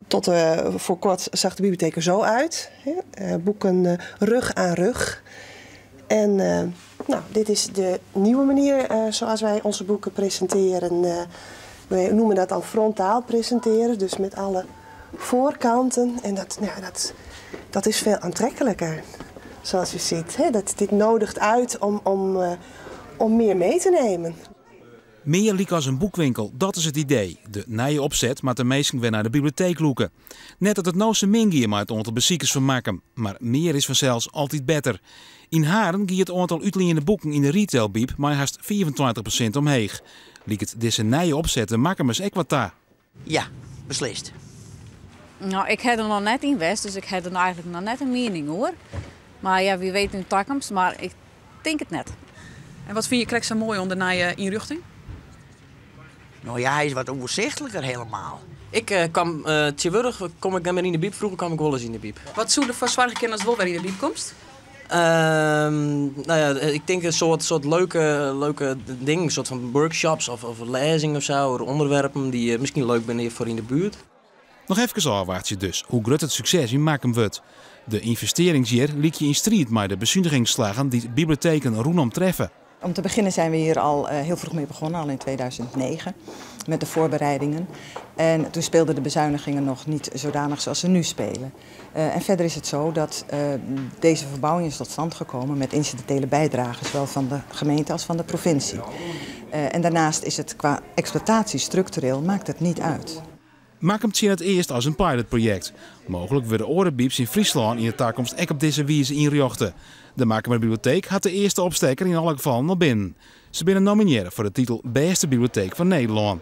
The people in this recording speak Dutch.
Tot voor kort zag de bibliotheek er zo uit. Boeken rug aan rug. En dit is de nieuwe manier zoals wij onze boeken presenteren. We noemen dat dan frontaal presenteren, dus met alle voorkanten. En dat is veel aantrekkelijker, zoals u ziet. Dit nodigt uit om meer mee te nemen. Meer liek als een boekwinkel, dat is het idee. De nieuwe opzet maakt de meesten weer naar de bibliotheek loeken. Net dat het nou zo min giet maar het aantal bezoekers van maken. Maar meer is vanzelfs altijd beter. In Haren giet het aantal uitleende boeken in de retailbiep maar haast 24% omheeg. Liek het deze nieuwe opzet de makkers ook wat daar? Ja, beslist. Nou, ik heb er nog net in West, dus ik heb er eigenlijk nog net een mening hoor. Maar ja, wie weet in de toekomst, maar ik denk het net. En wat vind je krek zo mooi onder de inrichting? Nou ja, hij is wat overzichtelijker helemaal. Ik kwam tegenwoordig kom ik net meer in de biep. Vroeger kwam ik wel eens in de biep. Wat zou er voor zwaar gekend als wel weer in de biep komst? Ik denk een soort leuke dingen, een soort van workshops of lezingen of zo, of onderwerpen die misschien leuk zijn voor in de buurt. Nog even afwachten dus, hoe groot het succes in maken wordt. De investeringsjaar liep je in strijd met de bezuinigingsslagen die bibliotheken roenom treffen. Om te beginnen zijn we hier al heel vroeg mee begonnen, al in 2009, met de voorbereidingen. En toen speelden de bezuinigingen nog niet zodanig zoals ze nu spelen. En verder is het zo dat deze verbouwing is tot stand gekomen met incidentele bijdragen, zowel van de gemeente als van de provincie. En daarnaast is het qua exploitatie structureel, maakt het niet uit. Maak zien het eerst als een pilotproject. Mogelijk worden orenbieps in Friesland in de toekomst ook op deze wijze inrichten. De Makemer Bibliotheek had de eerste opsteker in alle gevallen al binnen. Ze binnen nomineren voor de titel Beste Bibliotheek van Nederland.